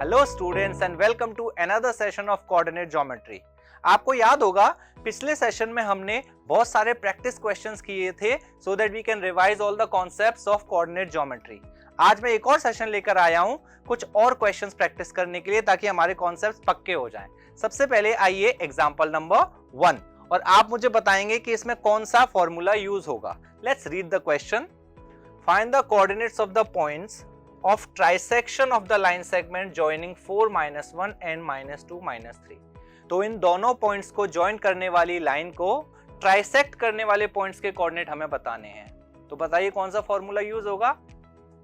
Hello students and welcome to another session of coordinate geometry. आपको याद होगा पिछले सेशन में हमने बहुत सारे प्रैक्टिस क्वेश्चंस किए थे so that we can revise all the concepts of coordinate geometry. आज मैं एक और सेशन लेकर आया हूं कुछ और क्वेश्चंस प्रैक्टिस करने के लिए ताकि हमारे कॉन्सेप्ट्स पक्के हो जाएं। सबसे पहले आइए एग्जांपल नंबर 1 और आप मुझे बताएंगे कि इसमें कौन सा फॉर्मूला यूज होगा। Let's read the question. Find the coordinates of the points of trisection of the line segment joining 4, -1 and -2, -3। तो इन दोनों पॉइंट्स को ज्वाइन करने वाली लाइन को ट्राइसेक्ट करने वाले पॉइंट्स के कोऑर्डिनेट हमें बताने हैं। तो बताइए कौन सा फॉर्मूला यूज होगा।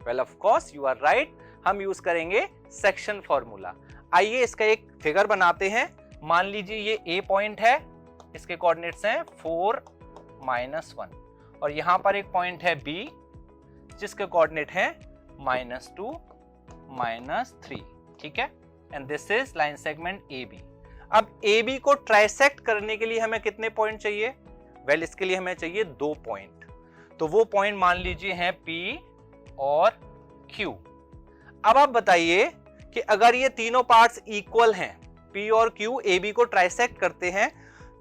Well of course you are right, हम यूज करेंगे सेक्शन फॉर्मूला। आइए इसका एक फिगर बनाते हैं। मान लीजिए ये ए पॉइंट है, इसके कोऑर्डिनेट्स हैं 4, -1 और यहां पर एक पॉइंट है बी जिसके कोऑर्डिनेट हैं -2, -3, ठीक है। And this is line segment A B. अब ए बी को ट्राइसेक्ट करने के लिए हमें कितने पॉइंट चाहिए। वेल इसके लिए हमें चाहिए 2 पॉइंट। तो वो पॉइंट मान लीजिए हैं P और Q। अब आप बताइए कि अगर ये तीनों पार्ट्स इक्वल हैं, P और Q ए बी को ट्राइसेक्ट करते हैं,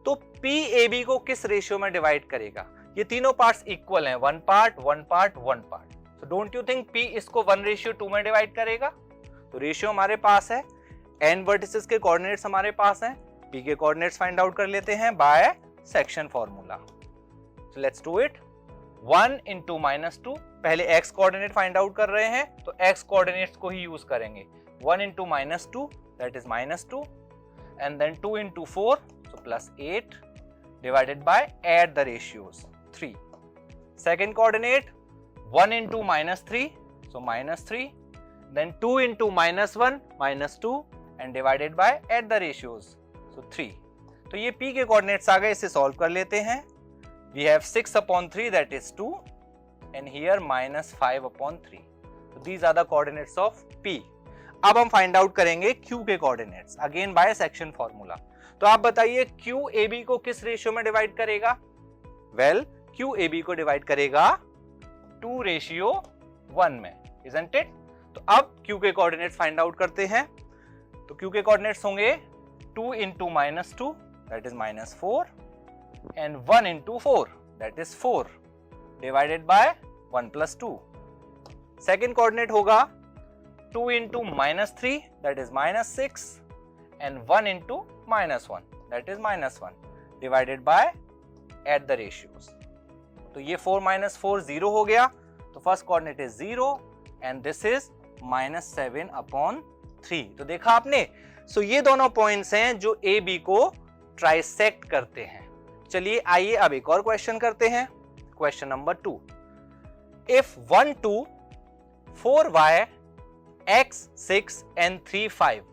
तो P ए बी को किस रेशियो में डिवाइड करेगा। ये तीनों पार्ट्स इक्वल हैं, 1 पार्ट 1 पार्ट 1 पार्ट। तो डोंट यू थिंक P इसको 1:2 में डिवाइड करेगा। तो रेशियो हमारे पास है, n वर्टिसेस के कोऑर्डिनेट्स हमारे पास हैं, P के कोऑर्डिनेट्स फाइंड आउट कर लेते हैं by section formula. So let's do it. 1 × -2, पहले x कोऑर्डिनेट फाइंड आउट कर रहे हैं तो x कोऑर्डिनेट्स को ही यूज करेंगे। 1 × -2 that is -2 and then 2 × 4 so +8 divided by add the ratios 3। Second coordinate 1 × -3 so -3, then 2 × -1 -2 and divided by add the ratios so 3। तो ये P के कोऑर्डिनेट्स आ गए, इसे सॉल्व कर लेते हैं। We have 6/3 that is 2 and here -5/3। so these are the coordinates of P। अब हम फाइंड आउट करेंगे Q के coordinates again by section formula. तो आप बताइए Q AB को किस रेशियो में डिवाइड करेगा। वेल Q AB को डिवाइड करेगा 2:1 में, isn't it? तो अब Q के कोऑर्डिनेट्स फाइंड आउट करते हैं। तो Q के कोऑर्डिनेट्स होंगे 2 × -2 that is -4 and 1 × 4 that is 4 divided by 1 + 2। Second coordinate होगा 2 × -3 that is -6 and 1 × -1 that is -1 divided by add the ratios। तो ये 4 - 4 0 हो गया, तो first coordinate is 0 and this is -7/3। तो देखा आपने। सो ये दोनों पॉइंट्स हैं जो ए बी को ट्राइसेक्ट करते हैं। चलिए आइए अब एक और क्वेश्चन करते हैं। Question number 2। If 1 2 4y x 6 and 3 5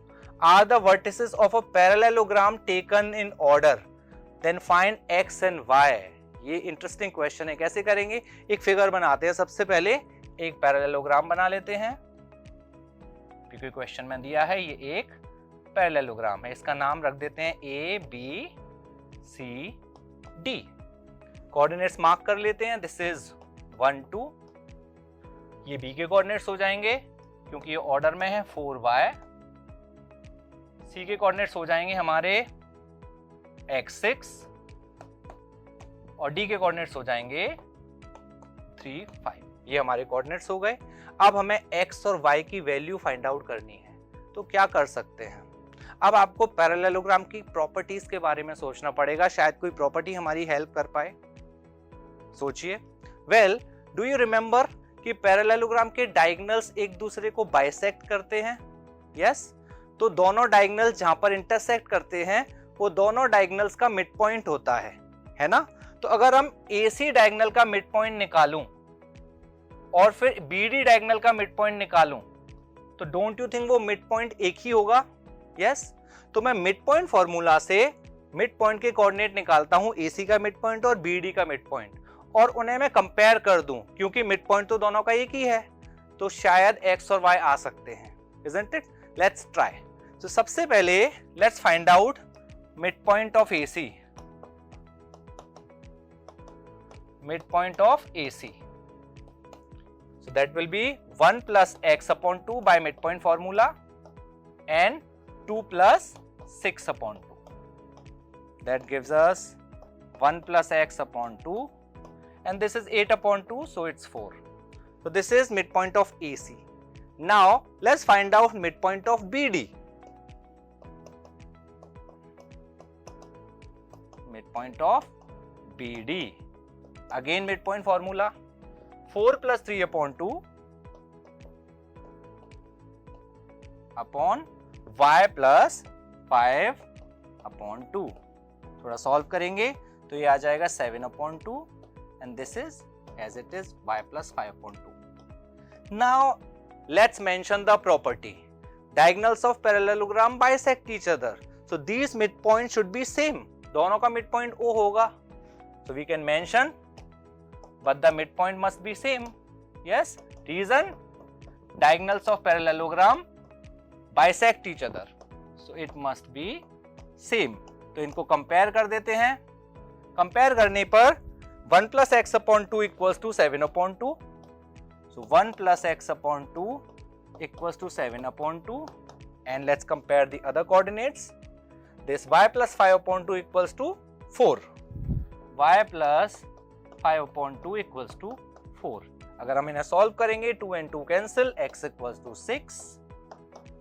are the vertices of a parallelogram taken in order, then find x and y। ये इंटरेस्टिंग क्वेश्चन है, कैसे करेंगे। एक फिगर बनाते हैं। सबसे पहले एक पैरेललोग्राम बना लेते हैं क्योंकि क्वेश्चन में दिया है ये एक पैरेललोग्राम है। इसका नाम रख देते हैं A B C D. Coordinates mark कर लेते हैं। दिस इज 1 2, ये बी के कोऑर्डिनेट्स हो जाएंगे क्योंकि ये ऑर्डर में है 4y। सी के कोऑर्डिनेट्स हो जाएंगे हमारे x6 और डी के कोऑर्डिनेट्स हो जाएंगे 3 5। ये हमारे कोऑर्डिनेट्स हो गए। अब हमें x और y की वैल्यू फाइंड आउट करनी है। तो क्या कर सकते हैं। अब आपको पैरेललोग्राम की प्रॉपर्टीज के बारे में सोचना पड़ेगा, शायद कोई प्रॉपर्टी हमारी हेल्प कर पाए। सोचिए। वेल डू यू रिमेंबर कि पैरेललोग्राम के डायगोनल्स एक दूसरे को बाइसेक्ट करते हैं। यस तो दोनों डायगोनल्स जहां पर इंटरसेक्ट करते हैं वो दोनों डायगोनल्स का मिड पॉइंट होता है ना। तो अगर हम AC डायगोनल का मिड पॉइंट निकालूं और फिर BD डायगोनल का मिड पॉइंट निकालूं तो डोंट यू थिंक वो मिड पॉइंट एक ही होगा। यस तो मैं मिड पॉइंट फॉर्मूला से मिड पॉइंट के कोऑर्डिनेट निकालता हूं, AC का मिड पॉइंट और BD का मिड पॉइंट, और उन्हें मैं कंपेयर कर दूं क्योंकि मिड पॉइंट तो दोनों का एक ही है, तो शायद x और y आ सकते हैं। isn't it? Let's try। तो सबसे पहले let's find out mid point of AC। midpoint of AC. So that will be 1 plus x upon 2 by midpoint formula and 2 plus 6 upon 2. That gives us 1 plus x upon 2 and this is 8 upon 2, so it's 4. So this is midpoint of AC. Now let's find out midpoint of BD. Midpoint of BD. Again midpoint formula. 4 plus 3 upon 2 upon y plus 5 upon 2. थोड़ा solve करेंगे तो ये आ जाएगा 7 upon 2 and this is as it is y plus 5 upon 2. Now let's mention the property. Diagonals of parallelogram bisect each other. So these midpoints should be same. दोनों का midpoint O होगा. So we can mention but the midpoint must be same. Yes, reason, diagonals of parallelogram bisect each other, so it must be same. तो इनको compare कर देते हैं. Compare करने पर 1 plus x upon 2 equals to 7 upon 2. So 1 plus x upon 2 equals to 7 upon 2 and let's compare the other coordinates. This y plus 5 upon 2 equals to 4. y plus 5 upon 2 equals to 4. अगर हम इन्हें solve करेंगे 2 and 2 cancel, x equals to 6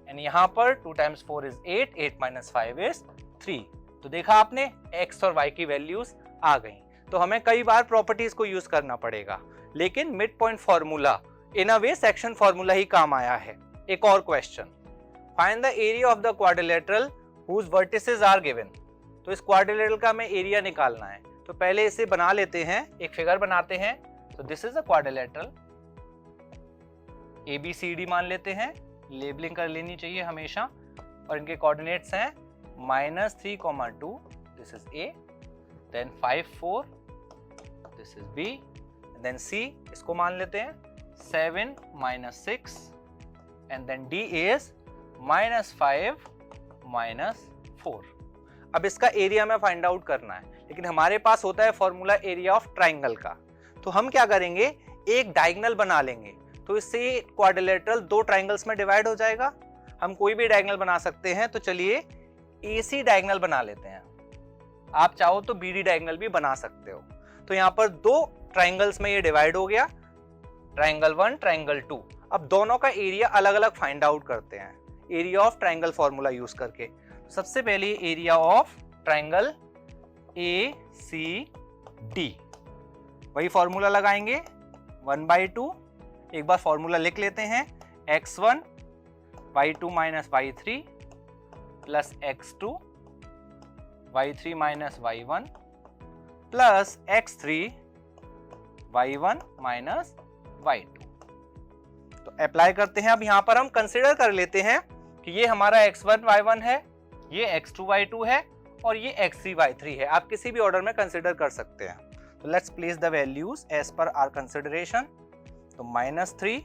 and यहाँ पर 2 times 4 is 8, 8 minus 5 is 3. तो देखा आपने x और y की वैल्यूज आ गई. तो हमें कई बार प्रॉपर्टीज को यूज करना पड़ेगा, लेकिन mid point formula in a way section formula ही काम आया है. एक और question, find the area of the quadrilateral whose vertices are given. तो इस क्वाड्रिलेटरल का हमें एरिया निकालना है. तो पहले इसे बना लेते हैं, एक फिगर बनाते हैं. तो this is a quadrilateral, ABCD मान लेते हैं. लेबलिंग कर लेनी चाहिए हमेशा. और इनके कोऑर्डिनेट्स हैं -3, 2, this is A, then 5, 4, this is B, then C, इसको मान लेते हैं 7, -6 एंड देन D इज -5, -4. अब इसका एरिया में फाइंड आउट करना है, लेकिन हमारे पास होता है फॉर्मूला एरिया ऑफ ट्राइंगल का. तो हम क्या करेंगे, एक डायगोनल बना लेंगे. तो इससे क्वाड्रिलेटरल दो ट्राइंगल्स में डिवाइड हो जाएगा. हम कोई भी डायगोनल बना सकते हैं. तो चलिए AC डायगोनल बना लेते हैं. आप चाहो तो BD डायगोनल भी बना सकते हो. तो यहाँ पर दो ट्राइंगल्स में ये डिवाइड हो गया, ट्राइंगल 1, ट्राइंगल 2. अब दोनों का एरिया अलग अलग फाइंड आउट करते हैं area of triangle formula use करके. सबसे पहले एरिया ऑफ ट्राइंगल ACD, वही फॉर्मूला लगाएंगे 1/2. एक बार फॉर्मूला लिख लेते हैं. x1 y2 minus y3 plus x2 y3 minus y1 plus x3 y1 minus y2. तो अप्लाई करते हैं. अब यहां पर हम कंसिडर कर लेते हैं कि ये हमारा x1 y1 है, ये x2 y2 है और ये x3 y3 है. आप किसी भी ऑर्डर में कंसिडर कर सकते हैं. तो let's place the values as per our consideration. तो -3,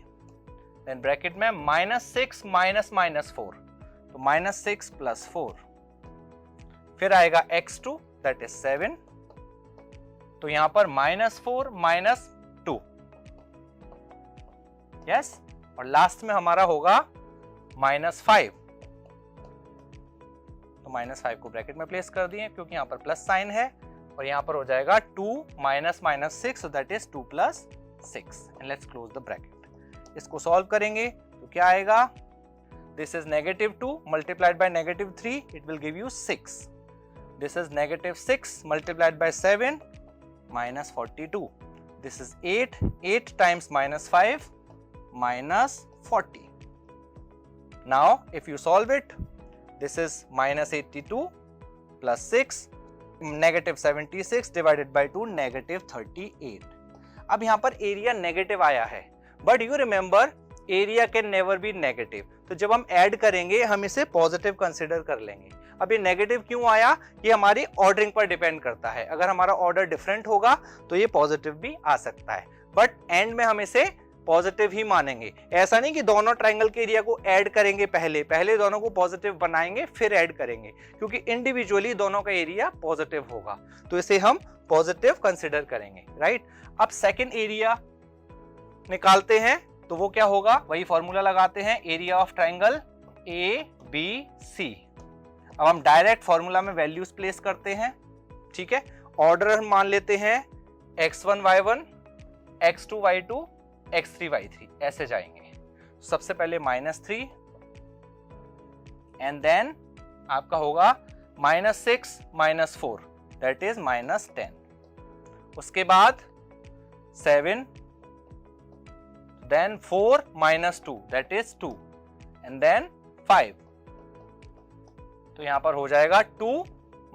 देन ब्रैकेट में -6 -4, तो -6 + 4. फिर आएगा x2 दैट इज 7. तो यहां पर -4 -2, यस. और लास्ट में हमारा होगा -5. तो -5 को ब्रैकेट में प्लेस कर दिए क्योंकि यहाँ पर प्लस साइन है. और यहाँ पर हो जाएगा 2 -6, so that is 2 + 6 and let's close the bracket. इसको सॉल्व करेंगे तो क्या आएगा, this is -2 multiplied by -3, it will give you 6. This is -6 multiplied by 7, -42. This is 8, 8 times -5, -40. Now if you solve it, this is -82 plus 6, -76 divided by 2, -38. अब यहाँ पर area negative आया है, but you remember area can never be negative. तो जब हम add करेंगे हम इसे पॉजिटिव कंसिडर कर लेंगे. अब ये नेगेटिव क्यों आया, ये हमारी ऑर्डरिंग पर डिपेंड करता है. अगर हमारा ऑर्डर डिफरेंट होगा तो ये पॉजिटिव भी आ सकता है, बट एंड में हम इसे पॉजिटिव ही मानेंगे. ऐसा नहीं कि दोनों ट्राइंगल के एरिया को ऐड करेंगे, पहले दोनों को पॉजिटिव बनाएंगे फिर ऐड करेंगे, क्योंकि इंडिविजुअली दोनों का एरिया पॉजिटिव होगा. तो इसे हम पॉजिटिव कंसिडर करेंगे, राइट। अब सेकंड एरिया निकालते हैं, तो वो क्या होगा, वही फॉर्मूला लगाते हैं, एरिया ऑफ ट्राइंगल ABC। अब हम डायरेक्ट फॉर्मूला में वैल्यूज प्लेस करते हैं, ठीक है। ऑर्डर हम मान लेते हैं x1 y1, x2 y2, x3 y3, ऐसे जाएंगे। सबसे पहले -3 एंड देन आपका होगा -6 -4 दैट इज -10। उसके बाद 7, then 4 -2 that is 2 and then 5, तो यहां पर हो जाएगा 2 -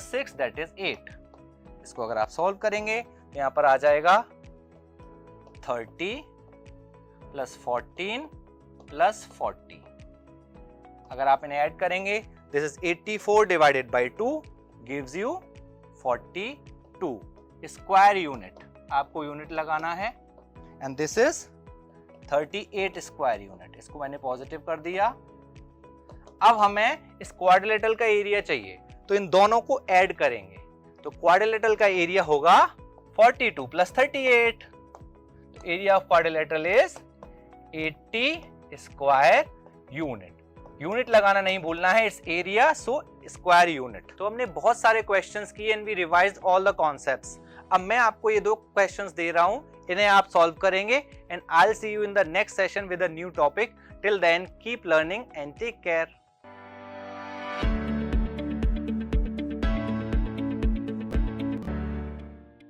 6 that is 8। इसको अगर आप सॉल्व करेंगे तो यहां पर आ जाएगा 30 + 14 + 40। अगर आप इन्हें ऐड करेंगे, this is 84 divided by 2 gives you 42 square unit. आपको यूनिट लगाना है and this is 38 square unit. इसको मैंने पॉजिटिव कर दिया। अब हमें इस क्वाड्रिलेटरल का एरिया चाहिए, तो इन दोनों को ऐड करेंगे, तो क्वाड्रिलेटरल का एरिया होगा 42 + 38। तो area of quadrilateral is 80 square unit. Unit लगाना नहीं भूलना है, it's area so square unit. तो हमने बहुत सारे क्वेश्चंस किए and we revised all the concepts. अब मैं आपको ये 2 क्वेश्चंस दे रहा हूं, इन्हें आप सॉल्व करेंगे and I will see you in the next session with a new topic. Till then keep learning and take care.